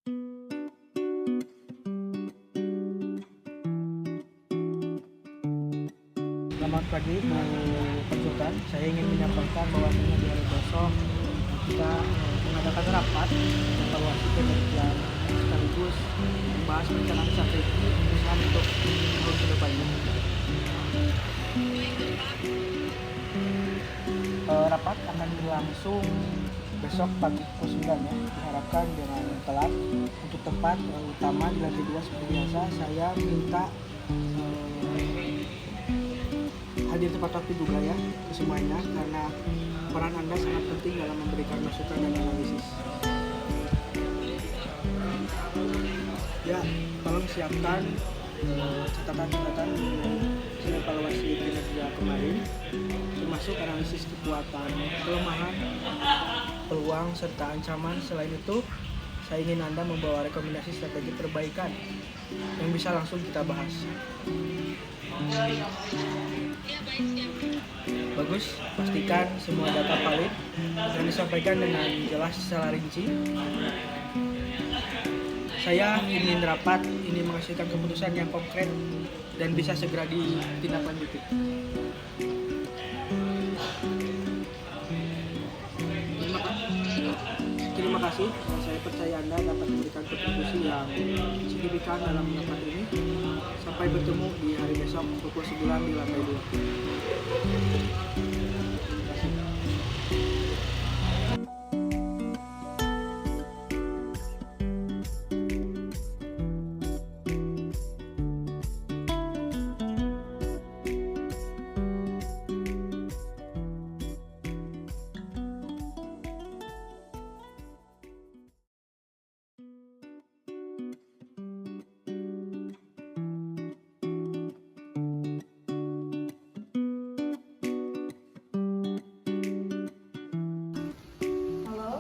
Selamat pagi Bu Konsultan. Saya ingin menyampaikan bahwasanya di hari besok kita mengadakan rapat evaluasi kinerja sekaligus membahas perencanaan strategi perusahaan untuk tahun ke depannya. Rapat akan berlangsung besok pagi pukul 9 ya. Diharapkan jangan telat. Untuk tempat utama di lantai 2 seperti biasa, saya minta hadir tepat waktu juga ya ke semuanya, karena peran Anda sangat penting dalam memberikan masukan dan analisis. Ya, tolong siapkan catatan-catatan hasil evaluasi kinerja kemarin, termasuk analisis kekuatan, kelemahan, peluang, serta ancaman. Selain itu, saya ingin Anda membawa rekomendasi strategi perbaikan yang bisa langsung kita bahas. Bagus, pastikan semua data valid dan disampaikan dengan jelas secara rinci. Saya ingin rapat ini menghasilkan keputusan yang konkret dan bisa segera ditindaklanjuti. Terima kasih. Saya percaya Anda dapat memberikan kontribusi yang signifikan dalam rapat ini. Sampai bertemu di hari besok pukul 9 di lantai 2.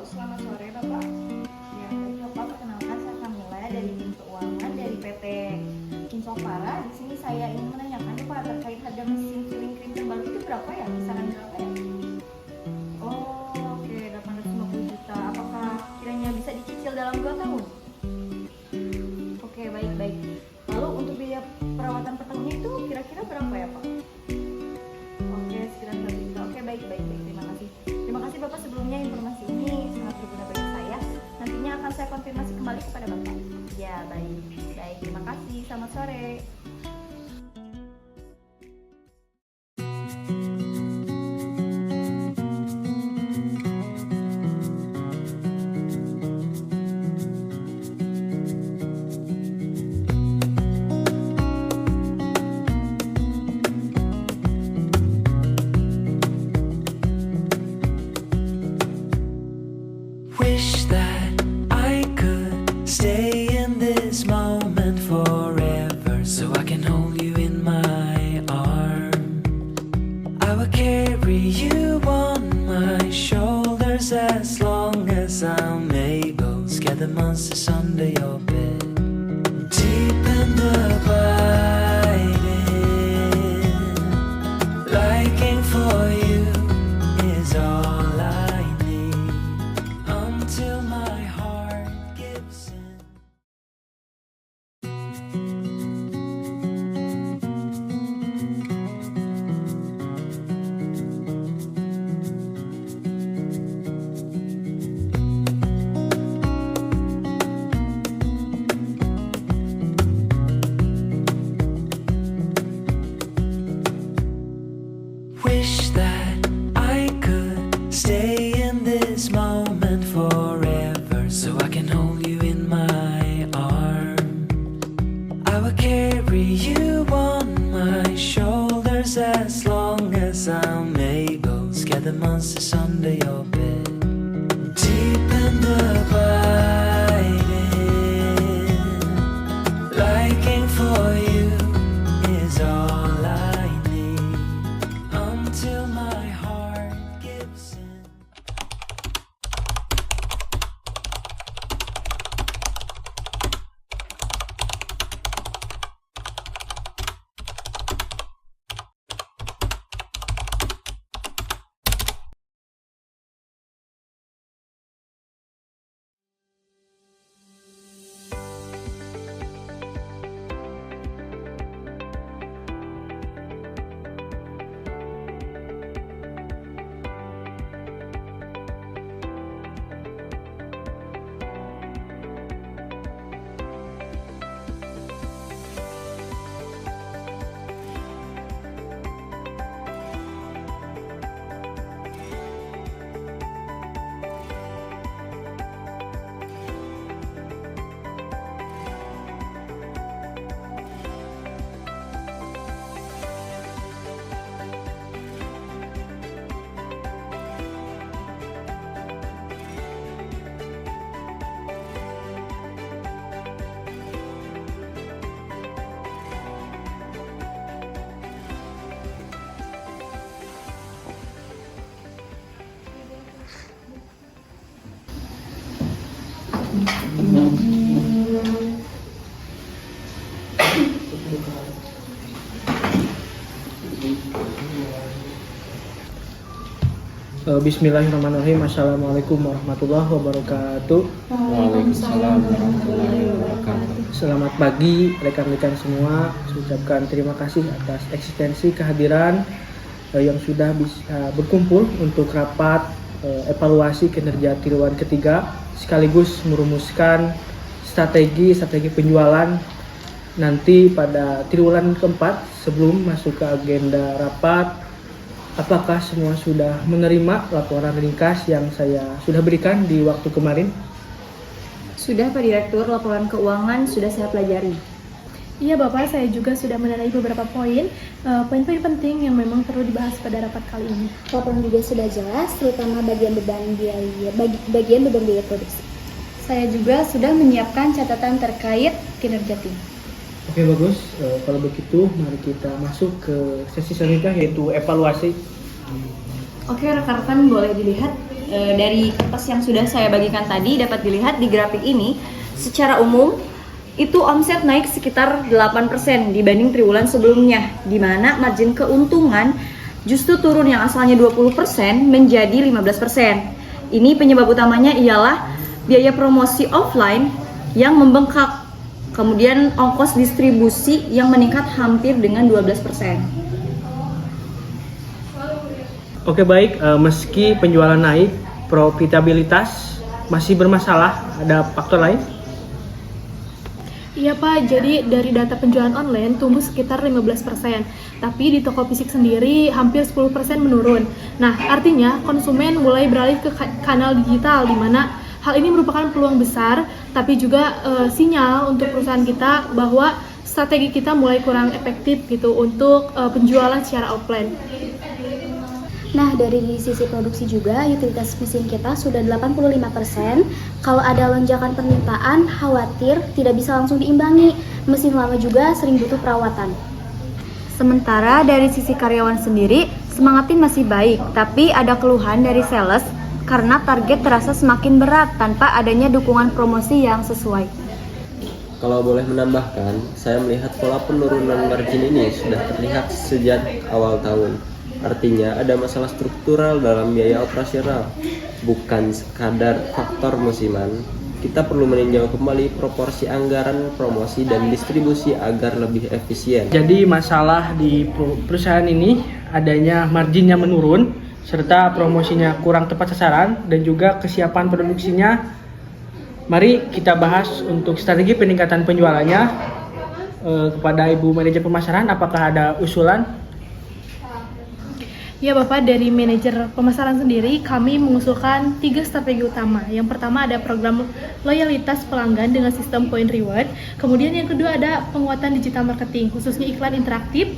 Selamat sore Bapak. Ya, baik Bapak, perkenalkan saya Kamila dari tim keuangan dari PT Insofara. Di sini saya ingin menanyakan Pak terkait harga mesin filling cream terbaru itu berapa ya? Kisaran berapa ya? Oh, oke, 850 juta. Apakah kiranya bisa dicicil dalam 2 tahun? Oke, baik. Lalu untuk biaya perawatan per tahunnya itu kira-kira berapa ya Pak? Oke, sekitar 1 juta. Oke, baik. Terima kasih Bapak sebelumnya, informasi ini sangat berguna bagi saya. Nantinya akan saya konfirmasi kembali kepada Bapak. Ya, baik. Terima kasih. Selamat sore. Wish that I could stay in this moment forever, so I can hold you in my arms. I will carry you on my shoulders as long as I'm able. Scare the monsters under your bed, deep in the abiding. Liking for you is all I need until my heart gives in. Wish that I could stay in this moment forever, so I can hold you in my arms. I will carry you on my shoulders as long as I'm able. Scare the monsters under your bed, deep in the abiding. Liking for you is all I need until my heart gives in. Bismillahirrahmanirrahim. Assalamualaikum warahmatullahi wabarakatuh. Waalaikumsalam warahmatullahi wabarakatuh. Selamat pagi rekan-rekan semua. Saya ucapkan terima kasih atas eksistensi kehadiran yang sudah bisa berkumpul untuk rapat evaluasi kinerja triwulan ketiga sekaligus merumuskan strategi penjualan nanti pada triwulan keempat. Sebelum masuk ke agenda rapat, apakah semua sudah menerima laporan ringkas yang saya sudah berikan di waktu kemarin? Sudah Pak Direktur, laporan keuangan sudah saya pelajari. Iya Bapak, saya juga sudah menandai beberapa poin penting yang memang perlu dibahas pada rapat kali ini. Laporan juga sudah jelas, terutama bagian beban biaya produksi. Saya juga sudah menyiapkan catatan terkait kinerja tim. Oke, bagus. Kalau begitu, mari kita masuk ke sesi selanjutnya, yaitu evaluasi. Oke, rekan-rekan boleh dilihat dari kertas yang sudah saya bagikan tadi, dapat dilihat di grafik ini secara umum itu omset naik sekitar 8% dibanding triwulan sebelumnya, di mana margin keuntungan justru turun yang asalnya 20% menjadi 15%. Ini penyebab utamanya ialah biaya promosi offline yang membengkak, kemudian ongkos distribusi yang meningkat hampir dengan 12%. Oke, baik. Meski penjualan naik, profitabilitas masih bermasalah. Ada faktor lain? Iya Pak, jadi dari data penjualan online tumbuh sekitar 15%, tapi di toko fisik sendiri hampir 10% menurun. Nah, artinya konsumen mulai beralih ke kanal digital, di mana hal ini merupakan peluang besar, tapi juga sinyal untuk perusahaan kita bahwa strategi kita mulai kurang efektif gitu untuk penjualan secara offline. Nah, dari sisi produksi juga, utilitas mesin kita sudah 85%. Kalau ada lonjakan permintaan, khawatir tidak bisa langsung diimbangi. Mesin lama juga sering butuh perawatan. Sementara dari sisi karyawan sendiri, semangat tim masih baik, tapi ada keluhan dari sales karena target terasa semakin berat tanpa adanya dukungan promosi yang sesuai. Kalau boleh menambahkan, saya melihat pola penurunan margin ini sudah terlihat sejak awal tahun. Artinya ada masalah struktural dalam biaya operasional, bukan sekadar faktor musiman. Kita perlu meninjau kembali proporsi anggaran promosi dan distribusi agar lebih efisien. Jadi masalah di perusahaan ini adanya marginnya menurun, serta promosinya kurang tepat sasaran dan juga kesiapan produksinya. Mari kita bahas untuk strategi peningkatan penjualannya kepada Ibu Manajer Pemasaran. Apakah ada usulan? Ya Bapak, dari manajer pemasaran sendiri kami mengusulkan 3 strategi utama. Yang pertama ada program loyalitas pelanggan dengan sistem point reward. Kemudian yang kedua ada penguatan digital marketing, khususnya iklan interaktif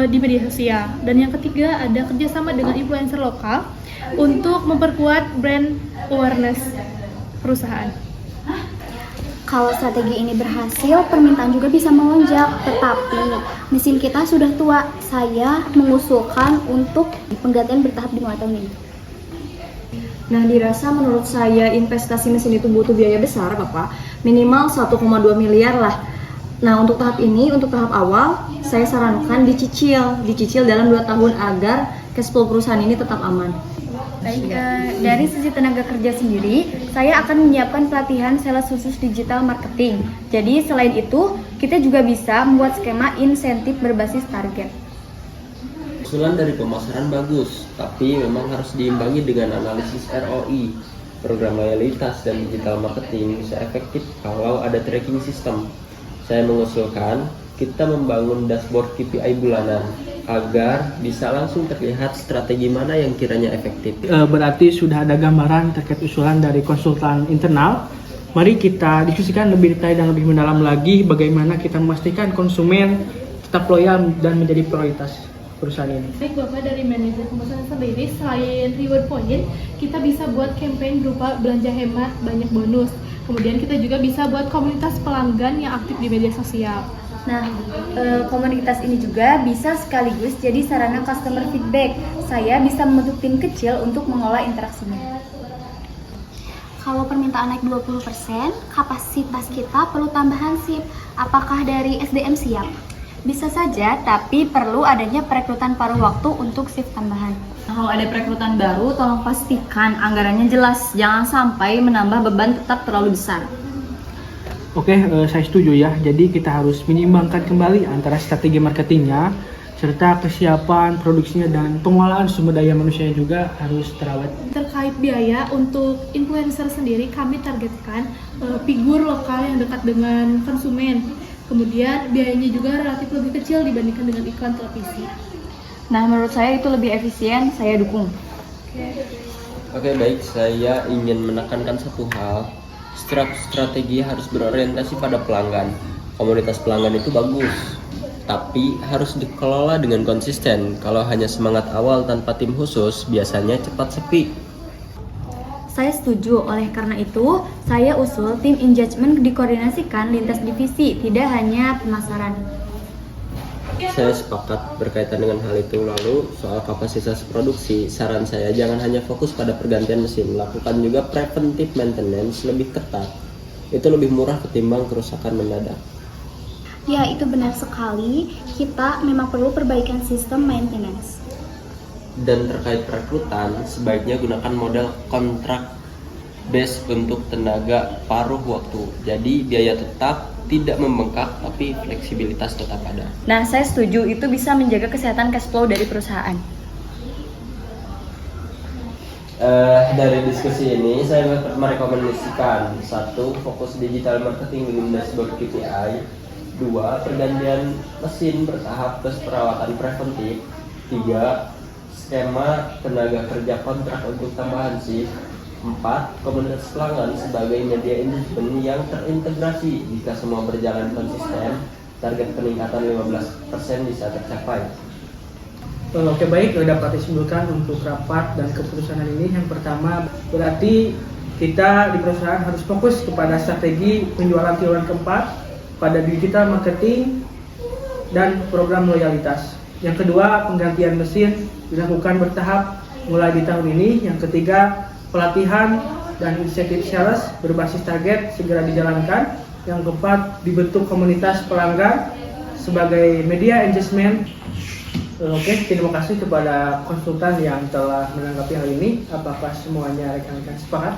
di media sosial. Dan yang ketiga ada kerjasama dengan influencer lokal untuk memperkuat brand awareness perusahaan. Kalau strategi ini berhasil, permintaan juga bisa melonjak. Tetapi mesin kita sudah tua. Saya mengusulkan untuk penggantian bertahap di mulai tahun ini. Nah, dirasa menurut saya investasi mesin itu butuh biaya besar, Bapak. Minimal 1,2 miliar lah. Nah, untuk tahap ini, untuk tahap awal, saya sarankan dicicil dalam 2 tahun agar cash flow perusahaan ini tetap aman. Baik, dari sisi tenaga kerja sendiri, saya akan menyiapkan pelatihan sales khusus digital marketing. Jadi selain itu, kita juga bisa membuat skema insentif berbasis target. Usulan dari pemasaran bagus, tapi memang harus diimbangi dengan analisis ROI. Program loyalitas dan digital marketing bisa efektif kalau ada tracking system. Saya mengusulkan kita membangun dashboard KPI bulanan agar bisa langsung terlihat strategi mana yang kiranya efektif. Berarti sudah ada gambaran terkait usulan dari konsultan internal. Mari kita diskusikan lebih detail dan lebih mendalam lagi bagaimana kita memastikan konsumen tetap loyal dan menjadi prioritas perusahaan ini. Baik Bapak, dari manajer pemasaran sendiri, selain reward point, kita bisa buat campaign berupa belanja hemat, banyak bonus. Kemudian kita juga bisa buat komunitas pelanggan yang aktif di media sosial. Nah, komunitas ini juga bisa sekaligus jadi sarana customer feedback. Saya bisa membentuk tim kecil untuk mengolah interaksinya. Kalau permintaan naik 20%, kapasitas kita perlu tambahan shift. Apakah dari SDM siap? Bisa saja, tapi perlu adanya perekrutan paruh waktu untuk shift tambahan. Kalau ada perekrutan baru, tolong pastikan anggarannya jelas. Jangan sampai menambah beban tetap terlalu besar. Oke, saya setuju ya. Jadi kita harus menyeimbangkan kembali antara strategi marketingnya serta kesiapan produksinya dan pengelolaan sumber daya manusianya juga harus terawat. Terkait biaya untuk influencer sendiri, kami targetkan figur lokal yang dekat dengan konsumen. Kemudian biayanya juga relatif lebih kecil dibandingkan dengan iklan televisi. Nah, menurut saya itu lebih efisien, saya dukung. Oke, baik, saya ingin menekankan satu hal. Strategi harus berorientasi pada pelanggan. Komunitas pelanggan itu bagus, tapi harus dikelola dengan konsisten. Kalau hanya semangat awal tanpa tim khusus, biasanya cepat sepi. Saya setuju, oleh karena itu, saya usul tim engagement dikoordinasikan lintas divisi, tidak hanya pemasaran. Saya sepakat berkaitan dengan hal itu. Lalu soal kapasitas produksi, saran saya jangan hanya fokus pada pergantian mesin, lakukan juga preventive maintenance lebih ketat. Itu lebih murah ketimbang kerusakan mendadak. Ya, itu benar sekali. Kita memang perlu perbaikan sistem maintenance. Dan terkait perekrutan, sebaiknya gunakan model kontrak base untuk tenaga paruh waktu. Jadi biaya tetap tidak membengkak, tapi fleksibilitas tetap ada. Nah, saya setuju, itu bisa menjaga kesehatan cash flow dari perusahaan. Dari diskusi ini, saya merekomendasikan 1. Fokus digital marketing dengan dashboard KPI. 2. Pergantian mesin bertahap plus perawatan preventif. 3. Skema tenaga kerja kontrak untuk tambahan shift. 4. Komunitas pelanggan sebagai media engagement yang terintegrasi. Jika semua berjalan konsisten, target peningkatan 15% bisa tercapai. Oke, baik, dapat disimpulkan untuk rapat dan keputusan hari ini. Yang pertama, berarti kita di perusahaan harus fokus kepada strategi penjualan triwulan keempat, pada digital marketing dan program loyalitas. Yang kedua, penggantian mesin dilakukan bertahap mulai di tahun ini. Yang ketiga, pelatihan dan insentif sales berbasis target segera dijalankan. Yang keempat, dibentuk komunitas pelanggan sebagai media engagement. Oke, terima kasih kepada konsultan yang telah menanggapi hal ini. Apakah semuanya rekan-rekan sepakat?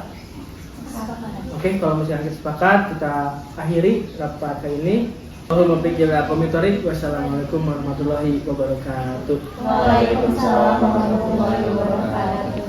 Oke, kalau misalnya kita sepakat, kita akhiri rapat hari ini. Wassalamualaikum warahmatullahi wabarakatuh. Waalaikumsalam warahmatullahi wabarakatuh.